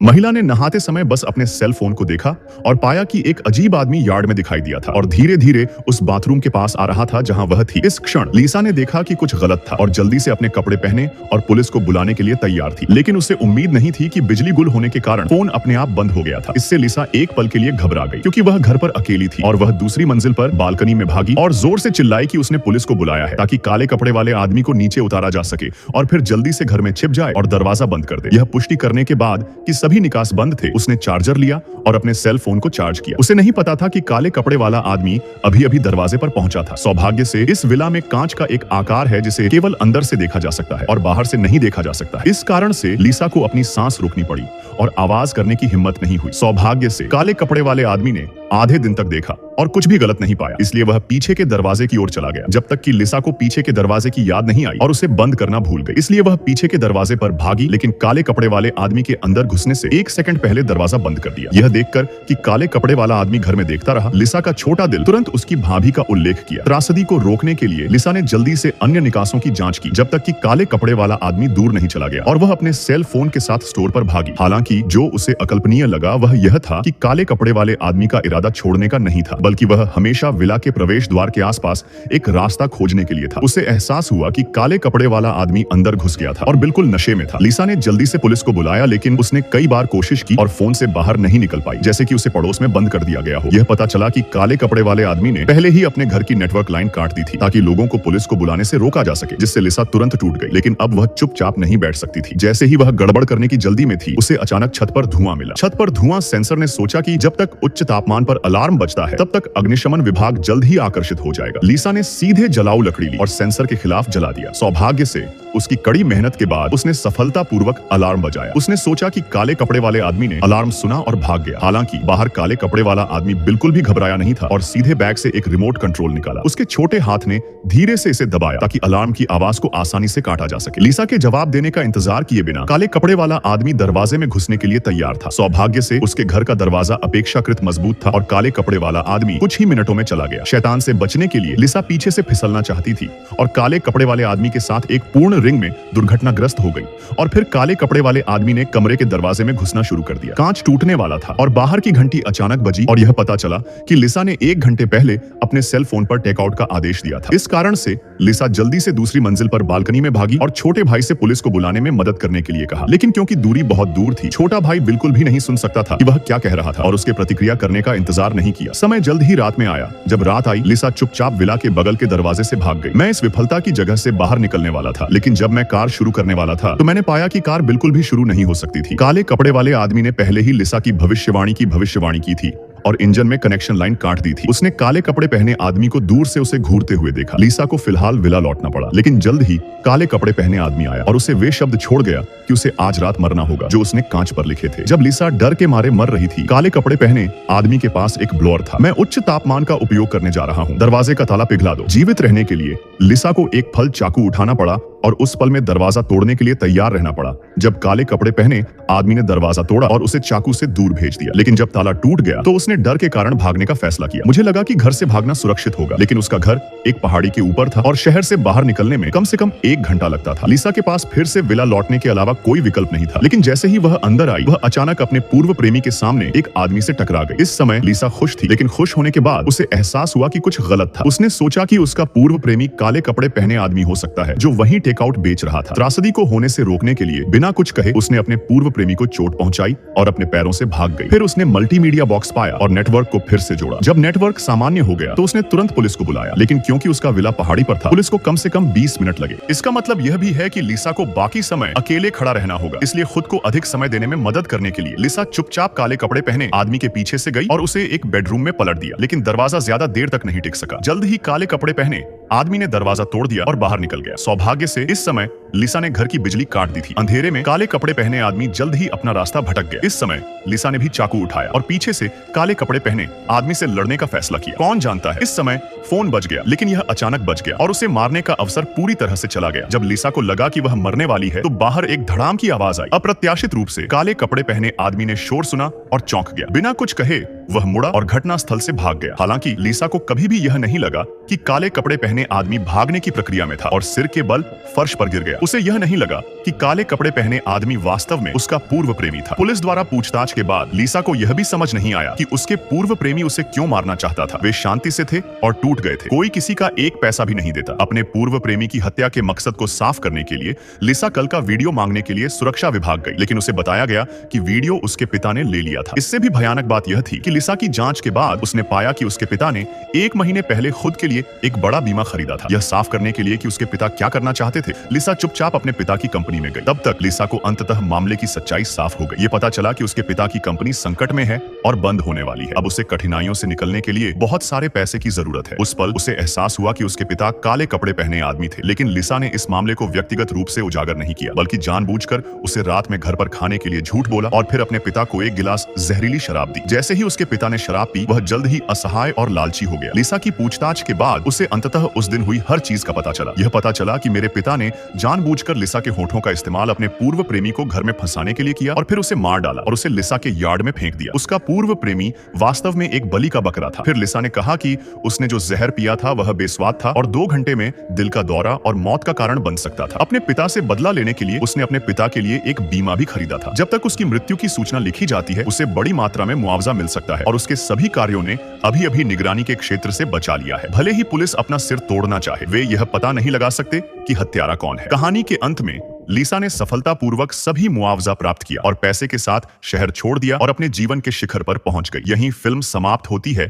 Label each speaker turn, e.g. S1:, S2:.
S1: महिला ने नहाते समय बस अपने सेल फोन को देखा और पाया कि एक अजीब आदमी यार्ड में दिखाई दिया था और धीरे धीरे उस बाथरूम के पास आ रहा था जहां वह थी। इस क्षण लीसा ने देखा कि कुछ गलत था और जल्दी से अपने कपड़े पहने और पुलिस को बुलाने के लिए तैयार थी। लेकिन उसे उम्मीद नहीं थी कि बिजली गुल होने के कारण फोन अपने आप बंद हो गया था। इससे लीसा एक पल के लिए घबरा गई क्योंकि वह घर पर अकेली थी और वह दूसरी मंजिल पर बालकनी में भागी और जोर से चिल्लाई कि उसने पुलिस को बुलाया है ताकि काले कपड़े वाले आदमी को नीचे उतारा जा सके और फिर जल्दी से घर में छिप जाए और दरवाजा बंद कर दे। यह पुष्टि करने के बाद कि सभी निकास बंद थे, उसने चार्जर लिया और अपने सेल फोन को चार्ज किया। उसे नहीं पता था कि काले कपड़े वाला आदमी अभी अभी दरवाजे पर पहुंचा था। सौभाग्य से इस विला में कांच का एक आकार है जिसे केवल अंदर से देखा जा सकता है और बाहर से नहीं देखा जा सकता है। इस कारण से लीसा को अपनी सांस रोकनी पड़ी और आवाज करने की हिम्मत नहीं हुई। सौभाग्य से काले कपड़े वाले आदमी ने आधे दिन तक देखा और कुछ भी गलत नहीं पाया, इसलिए वह पीछे के दरवाजे की ओर चला गया जब तक कि लिसा को पीछे के दरवाजे की याद नहीं आई और उसे बंद करना भूल गई। इसलिए वह पीछे के दरवाजे पर भागी, लेकिन काले कपड़े वाले आदमी के अंदर घुसने से एक सेकंड पहले दरवाजा बंद कर दिया। यह देखकर कि काले कपड़े वाला आदमी घर में देखता रहा, लिसा का छोटा दिल तुरंत उसकी भाभी का उल्लेख किया। त्रासदी को रोकने के लिए लिसा ने जल्दी से अन्य निकासों की जांच की जब तक कि काले कपड़े वाला आदमी दूर नहीं चला गया और वह अपने सेल फोन के साथ स्टोर पर भागी। हालांकि जो उसे अकल्पनीय लगा वह यह था कि काले कपड़े वाले आदमी का इरादा छोड़ने का नहीं था, बल्कि वह हमेशा विला के प्रवेश द्वार के आसपास एक रास्ता खोजने के लिए था। उसे एहसास हुआ कि काले कपड़े वाला आदमी अंदर घुस गया था और बिल्कुल नशे में था। लिसा ने जल्दी से पुलिस को बुलाया, लेकिन उसने कई बार कोशिश की और फोन से बाहर नहीं निकल पाई, जैसे कि उसे पड़ोस में बंद कर दिया गया हो। यह पता चला कि काले कपड़े वाले आदमी ने पहले ही अपने घर की नेटवर्क लाइन काट दी थी ताकि लोगों को पुलिस को बुलाने से रोका जा सके, जिससे लिसा तुरंत टूट गई। लेकिन अब वह चुपचाप नहीं बैठ सकती थी। जैसे ही वह गड़बड़ करने की जल्दी में थी, उसे अचानक छत पर धुआं मिला। छत पर धुआं सेंसर ने सोचा कि जब तक उच्च तापमान पर अलार्म बजता है तब तक अग्निशमन विभाग जल्द ही आकर्षित हो जाएगा। लीसा ने सीधे जलाऊ लकड़ी ली और सेंसर के खिलाफ जला दिया। सौभाग्य से उसकी कड़ी मेहनत के बाद उसने सफलतापूर्वक अलार्म बजाया। उसने सोचा कि काले कपड़े वाले आदमी ने अलार्म सुना और भाग गया। हालांकि बाहर काले कपड़े वाला आदमी बिल्कुल भी घबराया नहीं था और सीधे बैग से एक रिमोट कंट्रोल निकाला। उसके छोटे हाथ ने धीरे से इसे दबाया ताकि अलार्म की आवाज को आसानी से काटा जा सके। लीसा के जवाब देने का इंतजार किए बिना काले कपड़े वाला आदमी दरवाजे में घुसने के लिए तैयार था। सौभाग्य से उसके घर का दरवाजा अपेक्षाकृत मजबूत था और काले कपड़े वाला आदमी कुछ ही मिनटों में चला गया। शैतान से बचने के लिए लिसा पीछे से फिसलना चाहती थी और काले कपड़े वाले आदमी के साथ एक पूर्ण रिंग में दुर्घटनाग्रस्त हो गई। और फिर काले कपड़े वाले आदमी ने कमरे के दरवाजे में घुसना शुरू कर दिया। कांच टूटने वाला था और बाहर की घंटी अचानक बजी और यह पता चला कि लिसा ने 1 घंटे पहले अपने सेल फोन पर टेकआउट का आदेश दिया था। इस कारण से लिसा जल्दी से दूसरी मंजिल पर बालकनी में भागी और छोटे भाई से पुलिस को बुलाने में मदद करने के लिए कहा। लेकिन क्योंकि दूरी बहुत दूर थी, छोटा भाई बिल्कुल भी नहीं सुन सकता था कि वह क्या कह रहा था और उसके प्रतिक्रिया करने का इंतजार नहीं किया। समय जल्द ही रात में आया। जब रात आई, लिसा चुपचाप विला के बगल के दरवाजे से भाग गई। मैं इस विफलता की जगह से बाहर निकलने वाला था, लेकिन जब मैं कार शुरू करने वाला था तो मैंने पाया कि कार बिल्कुल भी शुरू नहीं हो सकती थी। काले कपड़े वाले आदमी ने पहले ही लिसा की भविष्यवाणी की थी और इंजन में कनेक्शन लाइन काट दी थी। उसने काले कपड़े पहने आदमी को दूर से उसे घूरते हुए देखा। लीसा को फिलहाल विला लौटना पड़ा, लेकिन जल्द ही काले कपड़े पहने आदमी आया और उसे वे शब्द छोड़ गया कि उसे आज रात मरना होगा जो उसने कांच पर लिखे थे। जब लीसा डर के मारे मर रही थी, काले कपड़े पहने आदमी के पास एक ब्लोअर था। मैं उच्च तापमान का उपयोग करने जा रहा हूँ, दरवाजे का ताला पिघला दो। जीवित रहने के लिए लिसा को एक फल चाकू उठाना पड़ा और उस पल में दरवाजा तोड़ने के लिए तैयार रहना पड़ा। जब काले कपड़े पहने आदमी ने दरवाजा तोड़ा और उसे चाकू से दूर भेज दिया, लेकिन जब ताला टूट गया तो उसने डर के कारण भागने का फैसला किया। मुझे लगा कि घर से भागना सुरक्षित होगा, लेकिन उसका घर एक पहाड़ी के ऊपर था और शहर से बाहर निकलने में कम से कम 1 घंटा लगता था। लिसा के पास फिर से विला लौटने के अलावा कोई विकल्प नहीं था, लेकिन जैसे ही वह अंदर आई, वह अचानक अपने पूर्व प्रेमी के सामने एक आदमी से टकरा गई। इस समय लिसा खुश थी, लेकिन खुश होने के बाद उसे एहसास हुआ कि कुछ गलत था। उसने सोचा कि उसका पूर्व प्रेमी काले कपड़े पहने आदमी हो सकता है जो वहीं टेकआउट बेच रहा था। त्रासदी को होने से रोकने के लिए बिना कुछ कहे उसने अपने पूर्व प्रेमी को चोट पहुंचाई और अपने पैरों से भाग गई। फिर उसने मल्टीमीडिया बॉक्स पाया और नेटवर्क को फिर से जोड़ा। जब नेटवर्क सामान्य हो गया तो उसने तुरंत पुलिस को बुलाया, लेकिन क्योंकि उसका विला पहाड़ी पर था, पुलिस को कम से कम 20 मिनट लगे। इसका मतलब यह भी है कि लिसा को बाकी समय अकेले खड़ा रहना होगा। इसलिए खुद को अधिक समय देने में मदद करने के लिए लिसा चुपचाप काले कपड़े पहने आदमी के पीछे से गई और उसे एक बेडरूम में पलट दिया। लेकिन दरवाजा ज्यादा देर तक नहीं टिक सका। जल्द ही काले कपड़े पहने आदमी ने दरवाजा तोड़ दिया और बाहर निकल गया। सौभाग्य से इस समय लिसा ने घर की बिजली काट दी थी। अंधेरे में काले कपड़े पहने आदमी जल्द ही अपना रास्ता भटक गया। इस समय लिसा ने भी चाकू उठाया और पीछे से काले कपड़े पहने आदमी से लड़ने का फैसला किया। कौन जानता है, इस समय फोन बज गया, लेकिन यह अचानक बज गया और उसे मारने का अवसर पूरी तरह से चला गया। जब लिसा को लगा कि वह मरने वाली है तो बाहर एक धड़ाम की आवाज आई। अप्रत्याशित रूप से काले कपड़े पहने आदमी ने शोर सुना और चौंक गया। बिना कुछ कहे वह मुड़ा और घटना स्थल से भाग गया। हालांकि लिसा को कभी भी यह नहीं लगा कि काले कपड़े पहने पहने आदमी भागने की प्रक्रिया में था और सिर के बल फर्श पर गिर गया। उसे यह नहीं लगा कि काले कपड़े पहने आदमी वास्तव में उसका पूर्व प्रेमी था। पुलिस द्वारा पूछताछ के बाद लीसा को यह भी समझ नहीं आया कि उसके पूर्व प्रेमी उसे क्यों मारना चाहता था। वे शांति से थे और टूट गए थे। कोई किसी का एक पैसा भी नहीं देता। अपने पूर्व प्रेमी की हत्या के मकसद को साफ करने के लिए लीसा कल का वीडियो मांगने के लिए सुरक्षा विभाग गई, लेकिन उसे बताया गया कि वीडियो उसके पिता ने ले लिया था। इससे भी भयानक बात यह थी कि लीसा की जांच के बाद उसने पाया कि उसके पिता ने 1 महीने पहले खुद के लिए एक बड़ा बीमा खरीदा था। यह साफ करने के लिए कि उसके पिता क्या करना चाहते थे, लीसा चुपचाप अपने पिता की कंपनी में गई। तब तक लीसा को अंततः मामले की सच्चाई साफ हो गई। ये पता चला कि उसके पिता की कंपनी संकट में है और बंद होने वाली है। अब उसे कठिनाइयों से निकलने के लिए बहुत सारे पैसे की जरूरत है। उस पल उसे एहसास हुआ कि उसके पिता काले कपड़े पहने आदमी थे, लेकिन लीसा ने इस मामले को व्यक्तिगत रूप से उजागर नहीं किया, बल्कि जानबूझकर उसे रात में घर पर खाने के लिए झूठ बोला और फिर अपने पिता को 1 गिलास जहरीली शराब दी। जैसे ही उसके पिता ने शराब पी, वह जल्द ही असहाय और लालची हो गया। लीसा की पूछताछ के बाद उसे अंततः उस दिन हुई हर चीज का पता चला। यह पता चला कि मेरे पिता ने जानबूझकर लीसा के होठों का इस्तेमाल अपने पूर्व प्रेमी को घर में फंसाने के लिए किया और फिर उसे मार डाला और उसे लीसा के यार्ड में फेंक दिया। उसका पूर्व प्रेमी वास्तव में एक बलि का बकरा था। फिर लीसा ने कहा कि उसने जो जहर पिया था वह बेस्वाद था और 2 घंटे में दिल का दौरा और मौत का कारण बन सकता था। अपने पिता से बदला लेने के लिए उसने अपने पिता के लिए एक बीमा भी खरीदा था। जब तक उसकी मृत्यु की सूचना लिखी जाती है, उसे बड़ी मात्रा में मुआवजा मिल सकता है और उसके सभी कार्यों ने अभी निगरानी के क्षेत्र से बचा लिया है। भले ही पुलिस अपना सिर तोड़ना चाहे, वे यह पता नहीं लगा सकते कि हत्यारा कौन है। कहानी के अंत में लीसा ने सफलतापूर्वक सभी मुआवजा प्राप्त किया और पैसे के साथ शहर छोड़ दिया और अपने जीवन के शिखर पर पहुंच गई। यहीं फिल्म समाप्त होती है।